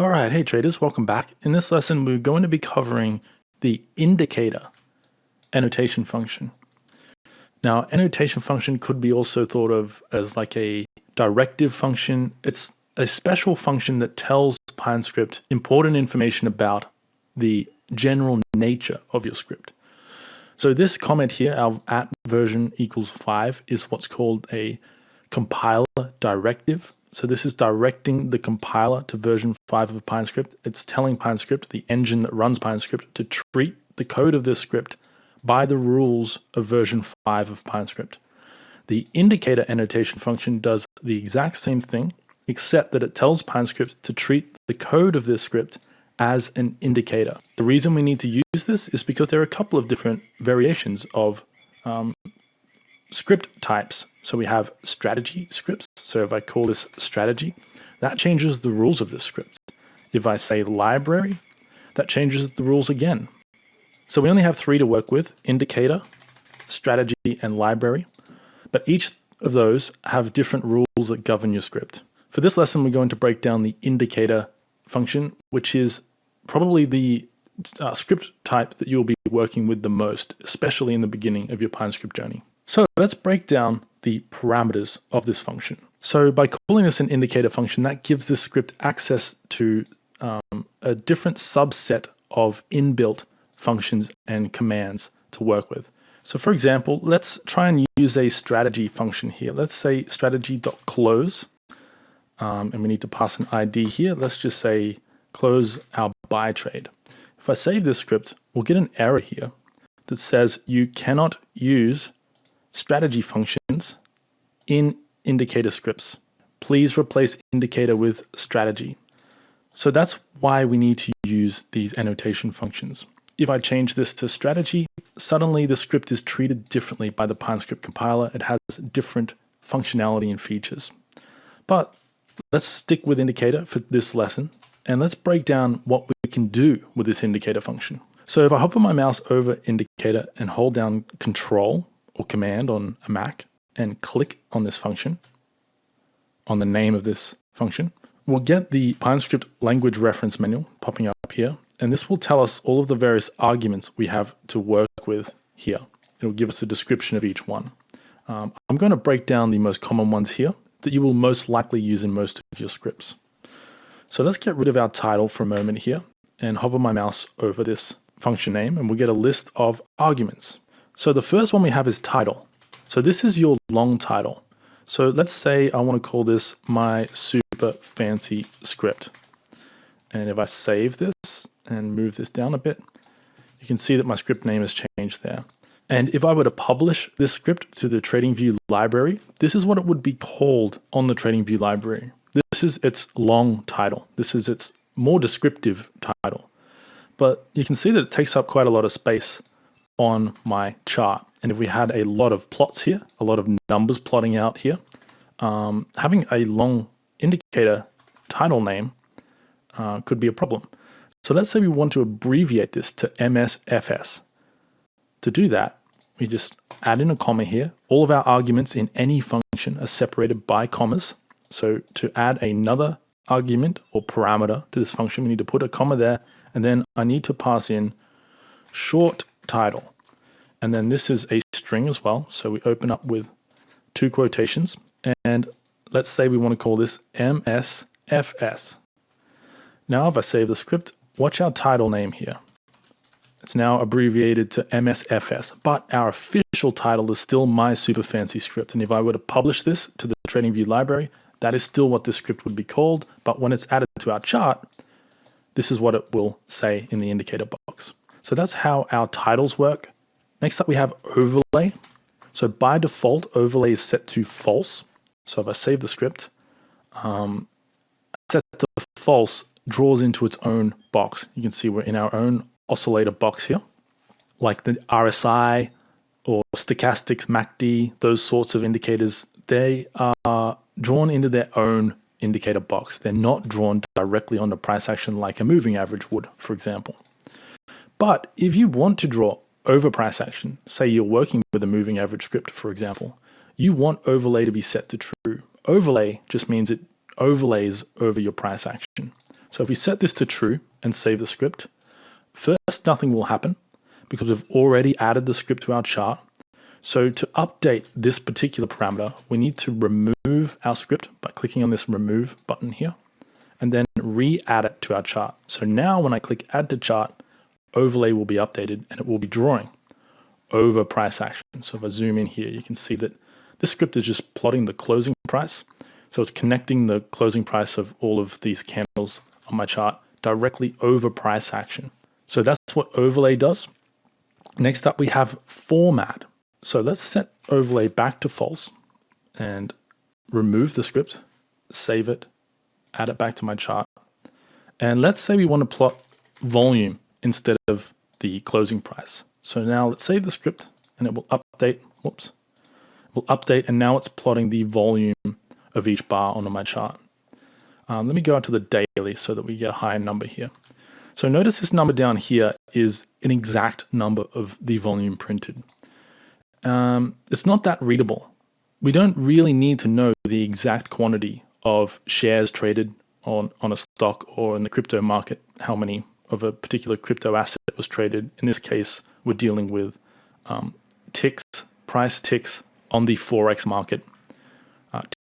All right, hey traders, welcome back. In this lesson, we're going to be covering the indicator annotation function. Now, annotation function could be also thought of as like a directive function. It's a special function that tells Python script important information about the general nature of your script. So this comment here, our at version equals 5, is what's called a compiler directive. So this is directing the compiler to version 5 of Python script. It's telling Python script, the engine that runs Python script, to treat the code of this script by the rules of version 5 of Python script. The indicator annotation function does the exact same thing, except that it tells Python script to treat the code of this script as an indicator. The reason we need to use this is because there are a couple of different variations of script types. So we have strategy scripts. So if I call this strategy, that changes the rules of this script. If I say library, that changes the rules again. So we only have 3 to work with: indicator, strategy, and library. But each of those have different rules that govern your script. For this lesson, we're going to break down the indicator function, which is probably the script type that you'll be working with the most, especially in the beginning of your Python script journey. So let's break down the parameters of this function. So by calling this an indicator function, that gives this script access to a different subset of inbuilt functions and commands to work with. So for example, let's try and use a strategy function here. Let's say strategy.close, and we need to pass an ID here. Let's just say close our buy trade. If I save this script, we'll get an error here that says you cannot use strategy functions in indicator scripts. Please replace indicator with strategy. So that's why we need to use these annotation functions. If I change this to strategy, suddenly the script is treated differently by the Python script compiler. It has different functionality and features. But let's stick with indicator for this lesson, and let's break down what we can do with this indicator function. So if I hover my mouse over indicator and hold down Control or Command on a Mac and click on this function, on the name of this function, we'll get the Python script language reference manual popping up here. And this will tell us all of the various arguments we have to work with here. It'll give us a description of each one. I'm going to break down the most common ones here that you will most likely use in most of your scripts. So let's get rid of our title for a moment here and hover my mouse over this function name, and we'll get a list of arguments. So the first one we have is title. So this is your long title. So let's say I want to call this my super fancy script. And if I save this and move this down a bit, you can see that my script name has changed there. And if I were to publish this script to the TradingView library, this is what it would be called on the TradingView library. This is its long title. This is its more descriptive title. But you can see that it takes up quite a lot of space on my chart. And if we had a lot of plots here, a lot of numbers plotting out here, having a long indicator title name could be a problem. So let's say we want to abbreviate this to MSFS. To do that, we just add in a comma here. All of our arguments in any function are separated by commas. So to add another argument or parameter to this function, we need to put a comma there, and then I need to pass in short title. And then this is a string as well. So we open up with 2 quotations, and let's say we want to call this MSFS. Now, if I save the script, watch our title name here. It's now abbreviated to MSFS, but our official title is still my super fancy script. And if I were to publish this to the TradingView library, that is still what this script would be called. But when it's added to our chart, this is what it will say in the indicator box. So that's how our titles work. Next up, we have overlay. So by default, overlay is set to false. So if I save the script, set to false draws into its own box. You can see we're in our own oscillator box here, like the RSI or stochastics, MACD, those sorts of indicators. They are drawn into their own indicator box. They're not drawn directly on the price action like a moving average would, for example. But if you want to draw over price action, say you're working with a moving average script, for example, you want overlay to be set to true. Overlay just means it overlays over your price action. So if we set this to true and save the script, first, nothing will happen because we've already added the script to our chart. So to update this particular parameter, we need to remove our script by clicking on this remove button here, and then re-add it to our chart. So now when I click add to chart, overlay will be updated and it will be drawing over price action. So if I zoom in here, you can see that this script is just plotting the closing price. So it's connecting the closing price of all of these candles on my chart directly over price action. So that's what overlay does. Next up, we have format. So let's set overlay back to false and remove the script, save it, add it back to my chart. And let's say we want to plot volume instead of the closing price. So now let's save the script and it will update. Whoops. It will update and now it's plotting the volume of each bar on my chart. Let me go out to the daily so that we get a higher number here. So notice this number down here is an exact number of the volume printed. It's not that readable. We don't really need to know the exact quantity of shares traded on a stock or in the crypto market, how many of a particular crypto asset was traded. In this case, we're dealing with ticks, price ticks on the Forex market,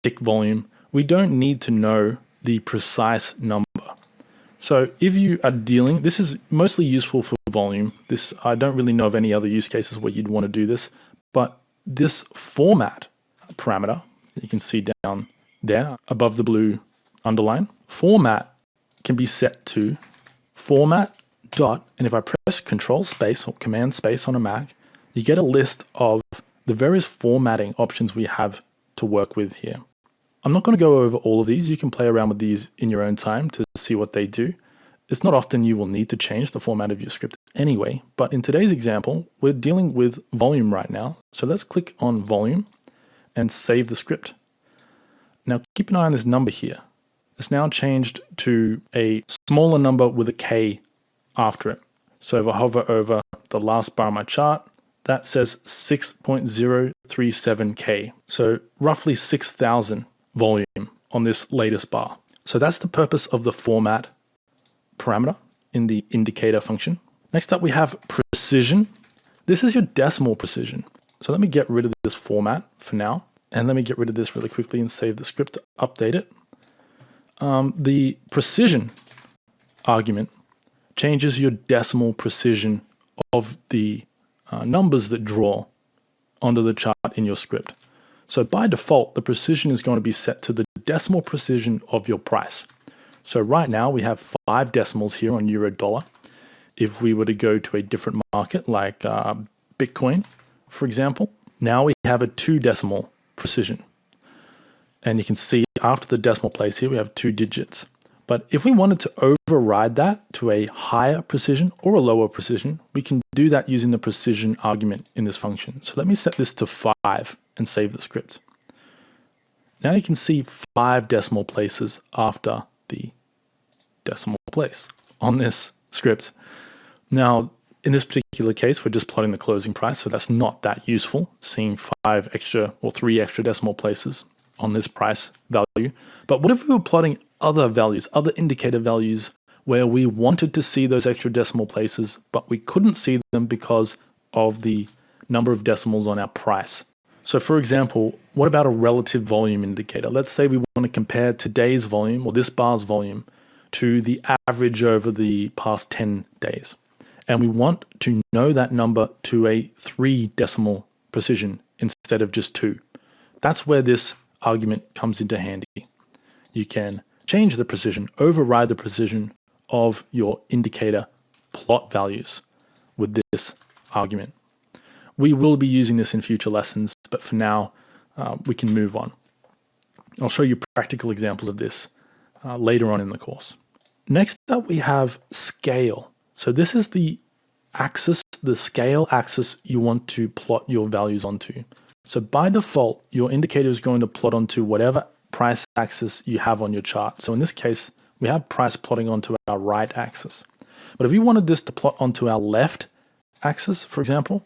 tick volume. We don't need to know the precise number. So if you are dealing, this is mostly useful for volume. I don't really know of any other use cases where you'd want to do this. But this format parameter, you can see down there above the blue underline, format can be set to format dot, and if I press Control space or Command space on a Mac, you get a list of the various formatting options we have to work with here. I'm not going to go over all of these. You can play around with these in your own time to see what they do. It's not often you will need to change the format of your script anyway, but in today's example, we're dealing with volume right now. So let's click on volume and save the script. Now keep an eye on this number here. It's now changed to a smaller number with a K after it. So if I hover over the last bar on my chart, that says 6.037K. So roughly 6,000 volume on this latest bar. So that's the purpose of the format parameter in the indicator function. Next up, we have precision. This is your decimal precision. So let me get rid of this format for now. And let me get rid of this really quickly and save the script to update it. The precision argument changes your decimal precision of the numbers that draw onto the chart in your script. So by default, the precision is going to be set to the decimal precision of your price. So right now we have 5 decimals here on euro dollar. If we were to go to a different market like Bitcoin, for example, now we have a 2 decimal precision. And you can see after the decimal place here, we have 2 digits. But if we wanted to override that to a higher precision or a lower precision, we can do that using the precision argument in this function. So let me set this to 5 and save the script. Now you can see 5 decimal places after the decimal place on this script. Now, in this particular case, we're just plotting the closing price, so that's not that useful, seeing 5 extra or 3 extra decimal places on this price value. But what if we were plotting other values, other indicator values, where we wanted to see those extra decimal places, but we couldn't see them because of the number of decimals on our price? So for example, what about a relative volume indicator? Let's say we want to compare today's volume or this bar's volume to the average over the past 10 days. And we want to know that number to a 3 decimal precision instead of just 2. That's where this argument comes into handy. You can change the precision, override the precision of your indicator plot values with this argument. We will be using this in future lessons, but for now, we can move on. I'll show you practical examples of this later on in the course. Next up, we have scale. So this is the axis, the scale axis you want to plot your values onto. So by default, your indicator is going to plot onto whatever price axis you have on your chart. So in this case, we have price plotting onto our right axis. But if you wanted this to plot onto our left axis, for example,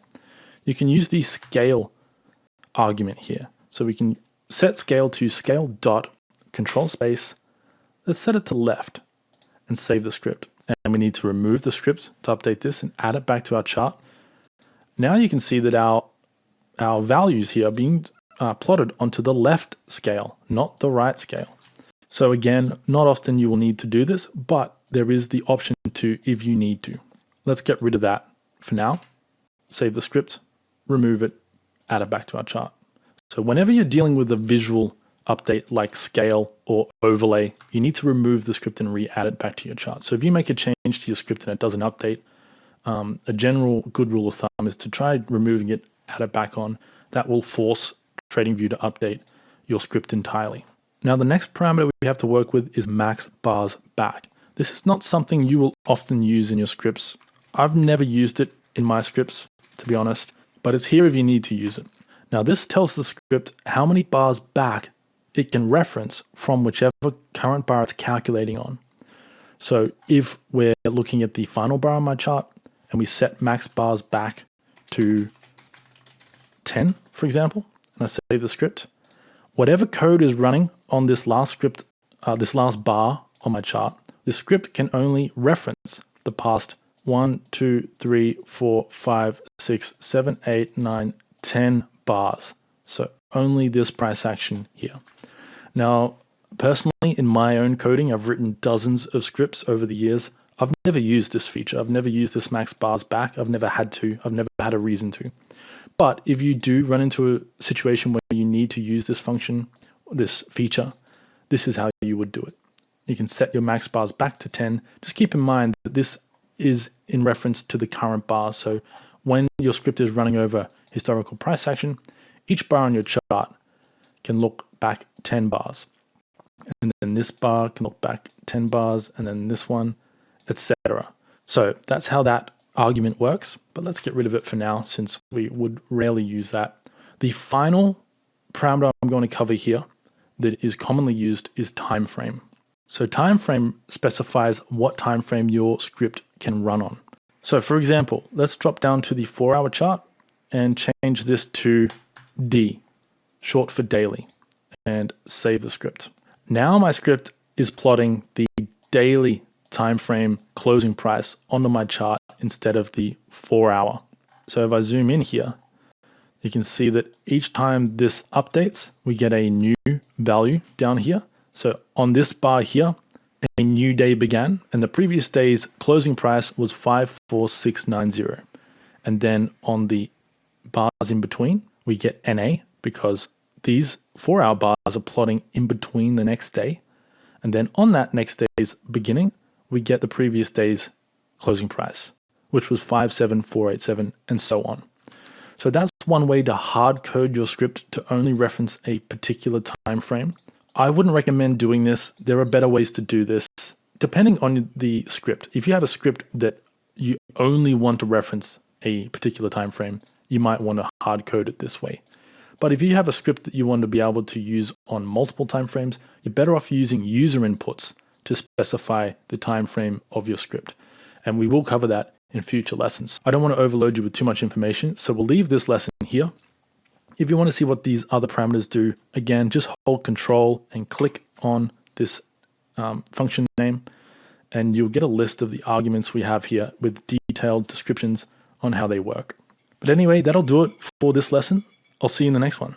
you can use the scale argument here. So we can set scale to scale dot control space. Let's set it to left. and save the script. And we need to remove the script to update this and add it back to our chart. Now you can see that our values here are being plotted onto the left scale, not the right scale. So again, not often you will need to do this, but there is the option to if you need to. Let's get rid of that for now. Save the script, remove it, add it back to our chart. So whenever you're dealing with a visual update like scale or overlay, you need to remove the script and re-add it back to your chart. So if you make a change to your script and it doesn't update, a general good rule of thumb is to try removing it, add it back on. That will force TradingView to update your script entirely. Now the next parameter we have to work with is max bars back. This is not something you will often use in your scripts. I've never used it in my scripts, to be honest, but it's here if you need to use it. Now this tells the script how many bars back it can reference from whichever current bar it's calculating on. So if we're looking at the final bar on my chart and we set max bars back to 10, for example, and I save the script, whatever code is running on this last script, this last bar on my chart, the script can only reference the past 1, 2, 3, 4, 5, 6, 7, 8, 9, 10 bars. So only this price action here. Now, personally, in my own coding, I've written dozens of scripts over the years. I've never used this feature. I've never used this max bars back. I've never had to. I've never had a reason to. But if you do run into a situation where you need to use this function, this feature, this is how you would do it. You can set your max bars back to 10. Just keep in mind that this is in reference to the current bar. So when your script is running over historical price action, each bar on your chart can look back 10 bars. And then this bar can look back 10 bars, and then this one, etc. So that's how that argument works, but let's get rid of it for now since we would rarely use that. The final parameter I'm going to cover here that is commonly used is time frame. So time frame specifies what time frame your script can run on. So for example, let's drop down to the 4-hour chart and change this to D, short for daily, and save the script. Now my script is plotting the daily time frame closing price onto my chart instead of the 4-hour. So if I zoom in here, you can see that each time this updates, we get a new value down here. So on this bar here, a new day began, and the previous day's closing price was 54690. And then on the bars in between, we get NA because these 4-hour bars are plotting in between the next day. And then on that next day's beginning, we get the previous day's closing price, which was 57487, and so on. So that's one way to hard code your script to only reference a particular time frame. I wouldn't recommend doing this. There are better ways to do this, depending on the script. If you have a script that you only want to reference a particular time frame, you might want to hard code it this way. But if you have a script that you want to be able to use on multiple time frames, you're better off using user inputs to specify the time frame of your script. And we will cover that in future lessons. I don't want to overload you with too much information, so we'll leave this lesson here. If you want to see what these other parameters do, again, just hold Control and click on this function name, and you'll get a list of the arguments we have here with detailed descriptions on how they work. But anyway, that'll do it for this lesson. I'll see you in the next one.